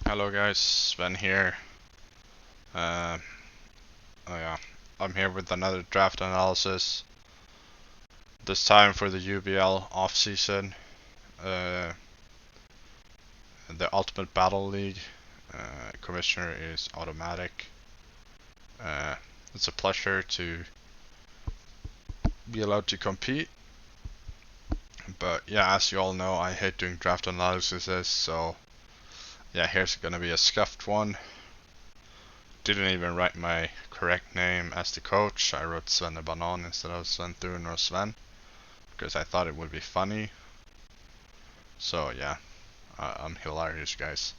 Hello guys, Sven here. Uh, I'm here with another draft analysis. This time for the UBL off-season, uh, the Ultimate Battle League. Commissioner is automatic. It's a pleasure to be allowed to compete. But yeah, as you all know, I hate doing draft analyses, so yeah, here's gonna be a scuffed one. Didn't even write my correct name as the coach. I wrote Sven the Banan instead of Sven Thun or Sven, because I thought it would be funny. So yeah, I'm hilarious, guys.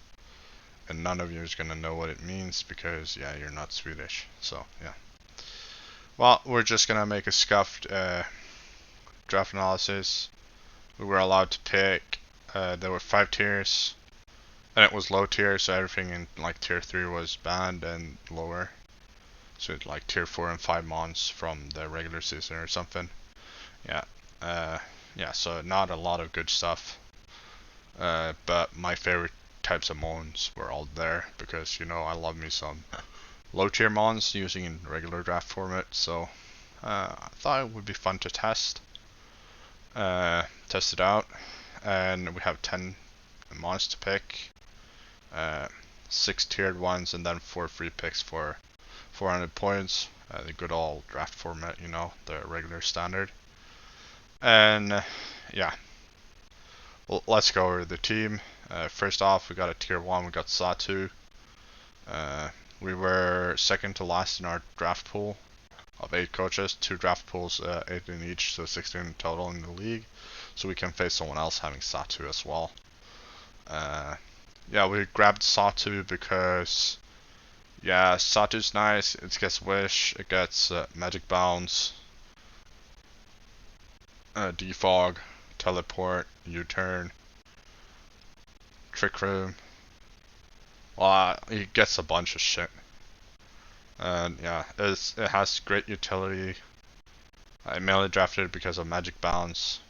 And none of you is gonna know what it means because yeah, you're not Swedish. So yeah. Well, we're just gonna make a scuffed draft analysis. We were allowed to pick. There were 5 tiers, and it was low tier, so everything in like tier 3 was banned and lower. So it's like tier 4 and 5 mons from the regular season or something. Yeah. Yeah. So not a lot of good stuff. But my favorite types of mons were all there because, you know, I love me some low tier mons using in regular draft format. So I thought it would be fun to test it out. And we have 10 mons to pick, 6 tiered ones, and then 4 free picks for 400 points. The good old draft format, you know, the regular standard. And yeah, well, let's go over the team. First off, we got a tier 1, we got Satu. We were second to last in our draft pool of 8 coaches, 2 draft pools, 8 in each, so 16 in total in the league. So we can face someone else having Satu as well. Yeah, we grabbed Satu because, yeah, Satu's nice. It gets Wish, it gets Magic Bounce, Defog, Teleport, U-Turn, Trick Room. Well, he gets a bunch of shit. And yeah, it has great utility. I mainly drafted it because of Magic Bounce.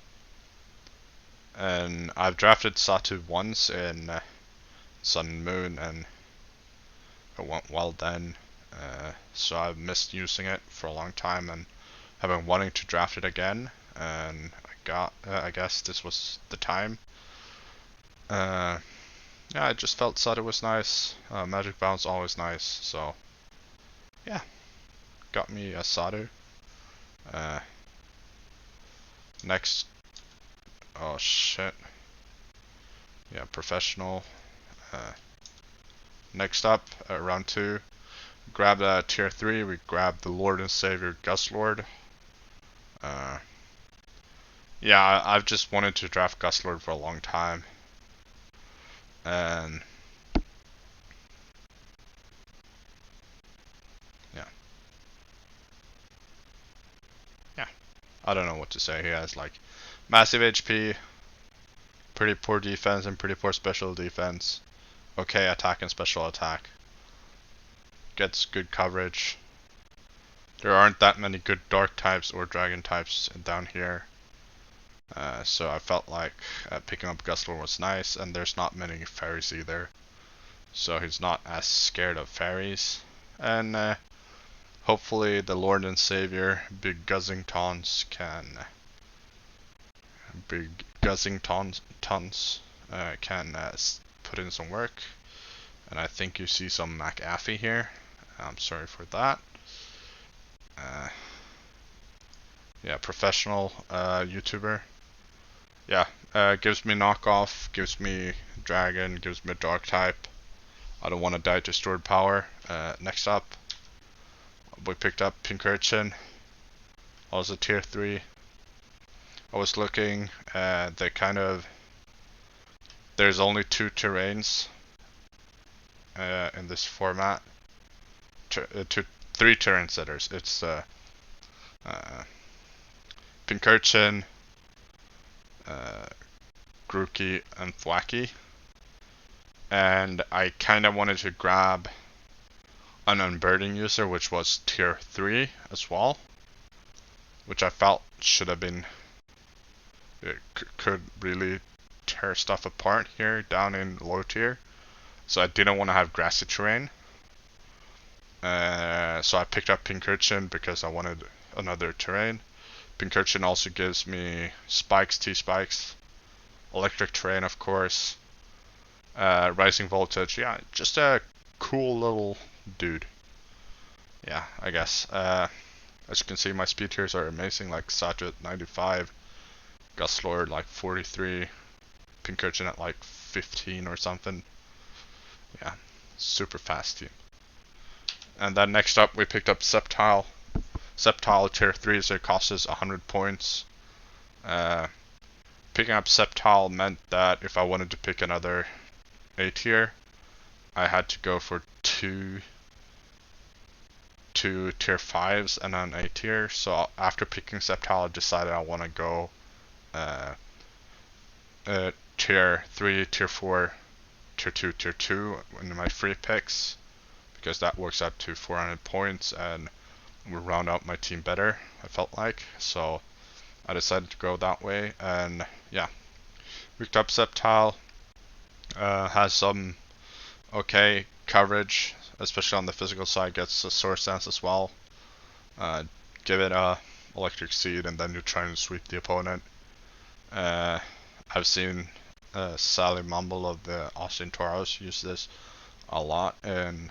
And I've drafted Satu once in Sun and Moon, and it went well then. So I've missed using it for a long time and have been wanting to draft it again. And I guess this was the time. Yeah, I just felt Satu was nice. Magic Bounce always nice. So yeah, got me a Satu. Next, oh shit. Yeah, professional. Next up, round 2, grab tier 3. We grab the Lord and Savior Gus Lord. Yeah, I've just wanted to draft Gus Lord for a long time, and yeah, I don't know what to say. He has like massive HP, pretty poor defense, and pretty poor special defense. Okay, attack and special attack. Gets good coverage. There aren't that many good dark types or dragon types down here. So I felt like picking up Gus Lord was nice, and there's not many fairies either. So he's not as scared of fairies. And hopefully the Lord and Savior, Big Guzzingtons, can put in some work. And I think you see some McAfee here. I'm sorry for that. Yeah, professional YouTuber. Yeah, gives me knockoff, gives me dragon, gives me dark type. I don't want to die to stored power. Next up, we picked up Pink Urchin. Also tier 3. I was looking, there's only 2 terrains in this format. 3 terrain setters. It's Pink Urchin, Grookey, and Thwacky. And I kind of wanted to grab an unburdening user, which was tier 3 as well, which I felt should have been, it could really tear stuff apart here down in low tier. So I didn't want to have grassy terrain. So I picked up Pincurchin because I wanted another terrain. Pincurchin also gives me spikes, T-spikes, electric terrain of course, rising voltage. Yeah, just a cool little dude. Yeah, I guess. As you can see, my speed tiers are amazing, like Satu at 95, Gustlord like 43, Pincurchin at like 15 or something. Yeah, super fast team. And then next up we picked up Sceptile. Sceptile tier 3, so it costs us 100 points. Picking up Sceptile meant that if I wanted to pick another A tier, I had to go for two tier 5s and an A tier. So after picking Sceptile, I decided I want to go tier 3, tier 4, tier 2, tier 2 in my free picks, because that works out to 400 points and will round out my team better, I felt like. So I decided to go that way, and yeah, picked up Sceptile. Has some okay coverage, especially on the physical side, gets a Sword Stance as well. Give it a Electric Seed and then you try and sweep the opponent. I've seen Sally Mumble of the Austin Toros use this a lot in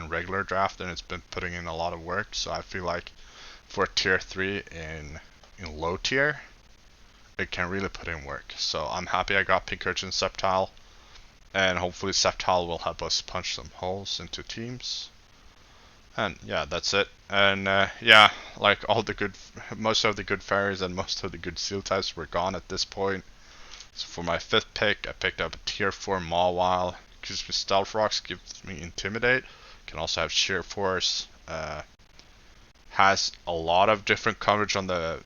regular draft, and it's been putting in a lot of work. So I feel like for tier 3 in low tier, it can really put in work. So I'm happy I got Pincurchin Sceptile, and hopefully Sceptile will help us punch some holes into teams. And yeah, that's it. And yeah, like most of the good fairies and most of the good seal types were gone at this point. So for my 5th pick, I picked up a tier 4 Mawile. Gives me Stealth Rocks, gives me Intimidate. Can also have Sheer Force. Has a lot of different coverage on the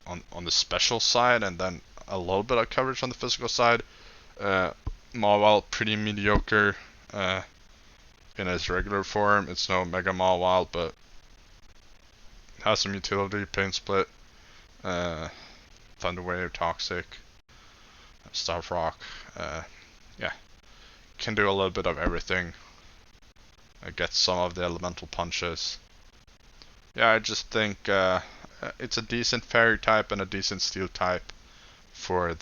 special side, and then a little bit of coverage on the physical side. Mawile pretty mediocre in its regular form. It's no Mega Mawile, but has some utility. Pain Split, Thunder Wave, Toxic, Stealth Rock. Yeah, can do a little bit of everything. Gets some of the elemental punches. Yeah, I just think it's a decent fairy type and a decent steel type for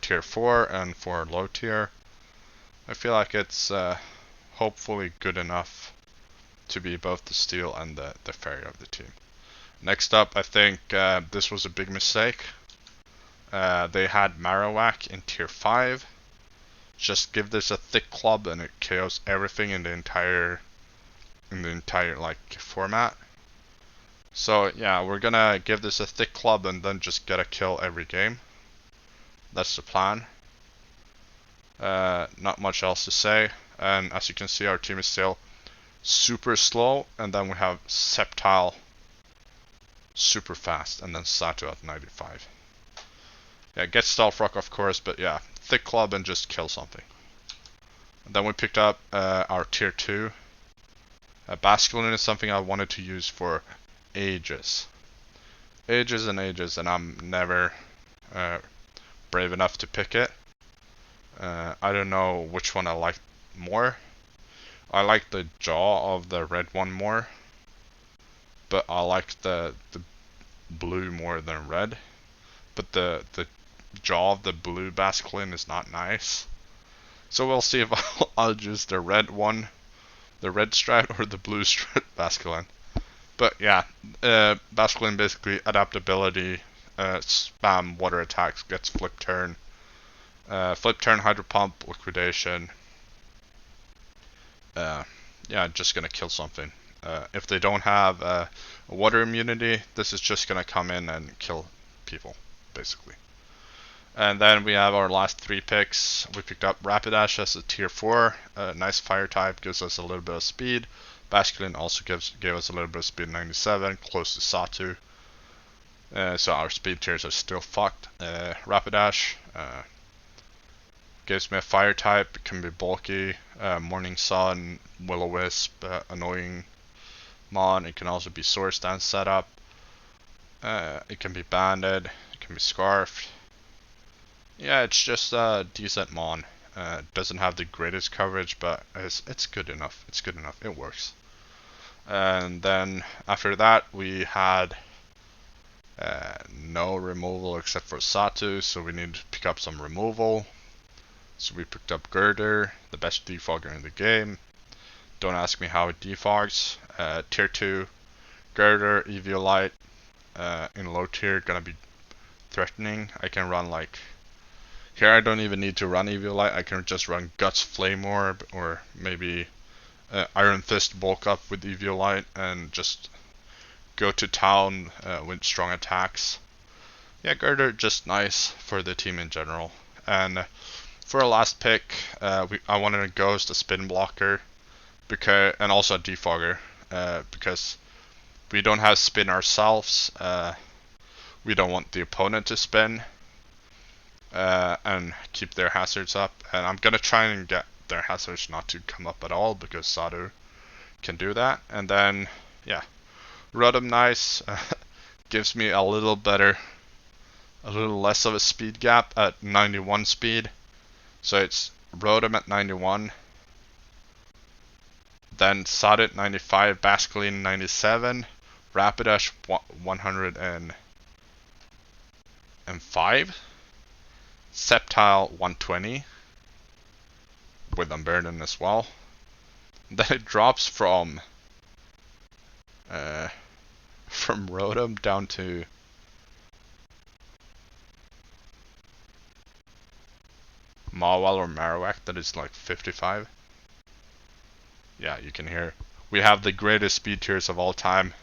tier 4 and for low tier. I feel like it's hopefully good enough to be both the steel and the fairy of the team. Next up, I think this was a big mistake. They had Marowak in tier 5. Just give this a thick club and it KOs everything in the entire like format. So yeah, we're gonna give this a thick club and then just get a kill every game. That's the plan. Not much else to say. And as you can see, our team is still super slow, and then we have Sceptile super fast, and then Sato at 95. Yeah, get Stealth Rock of course, but yeah, thick club and just kill something. And then we picked up our tier 2. Basculin is something I wanted to use for ages. Ages and ages, and I'm never brave enough to pick it. I don't know which one I like more. I like the jaw of the red one more, but I like the blue more than red. But the jaw of the blue Basculin is not nice. So we'll see if I'll use the red one, the red strat, or the blue strat Basculin. But yeah, Basculin basically adaptability, spam water attacks, gets flip turn, hydro pump, liquidation. Yeah, just gonna kill something. If they don't have water immunity, this is just gonna come in and kill people, basically. And then we have our last 3 picks. We picked up Rapidash as a tier 4. Nice fire type, gives us a little bit of speed. Basculin also gave us a little bit of speed, 97, close to Satu. So our speed tiers are still fucked. Rapidash gives me a fire type, it can be bulky, Morning Sun, Will-O-Wisp, annoying Mon. It can also be Sword Stance setup. It can be banded, it can be scarfed. Yeah, it's just a decent Mon. Doesn't have the greatest coverage, but it's good enough. It's good enough. It works. And then after that, we had no removal except for Satu, so we need to pick up some removal. So we picked up Girder, the best defogger in the game. Don't ask me how it defogs. Tier 2, Girder, Eviolite. In low tier, gonna be threatening. I can run like... Here I don't even need to run Eviolite, I can just run Guts Flame Orb, or maybe Iron Fist bulk up with Eviolite and just go to town with strong attacks. Yeah, Girder just nice for the team in general. And for our last pick, I wanted a Ghost, a Spin Blocker, and also a Defogger, because we don't have Spin ourselves. We don't want the opponent to spin and keep their hazards up. And I'm gonna try and get their hazards not to come up at all because Sadu can do that. And then, yeah, Rotom nice, gives me a little less of a speed gap at 91 speed. So it's Rotom at 91, then Sod at 95, Basculine 97, Rapidash 105, Sceptile 120 with Unburden as well. Then it drops from Rotom down to Mawile or Marowak, that is like 55. Yeah, you can hear. We have the greatest speed tiers of all time.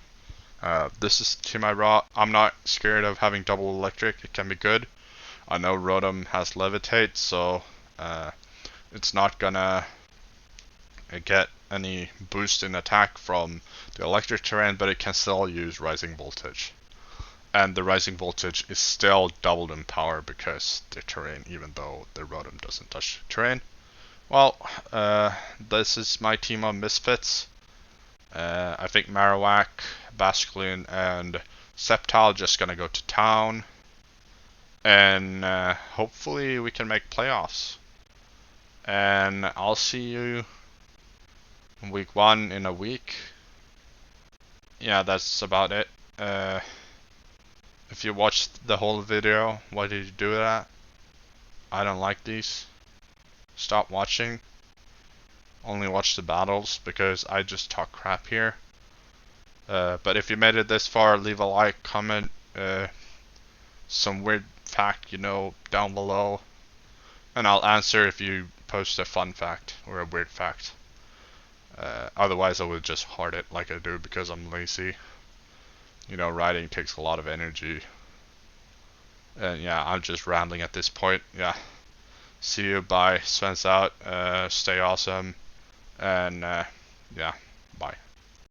This is to my raw. I'm not scared of having double electric. It can be good. I know Rotom has Levitate, so it's not gonna get any boost in attack from the electric terrain, but it can still use Rising Voltage. And the Rising Voltage is still doubled in power because the terrain, even though the Rotom doesn't touch terrain. Well, this is my team of misfits. I think Marowak, Basculine, and Sceptile just gonna go to town. And hopefully we can make playoffs. And I'll see you in week 1 in a week. Yeah, that's about it. If you watched the whole video, why did you do that? I don't like these. Stop watching. Only watch the battles because I just talk crap here. But if you made it this far, leave a like, comment, some weird fact you know down below, and I'll answer if you post a fun fact or a weird fact. Otherwise I would just heart it like I do because I'm lazy. You know, writing takes a lot of energy. And yeah, I'm just rambling at this point. Yeah. See you, bye. Sven's out. Stay awesome. And yeah, bye.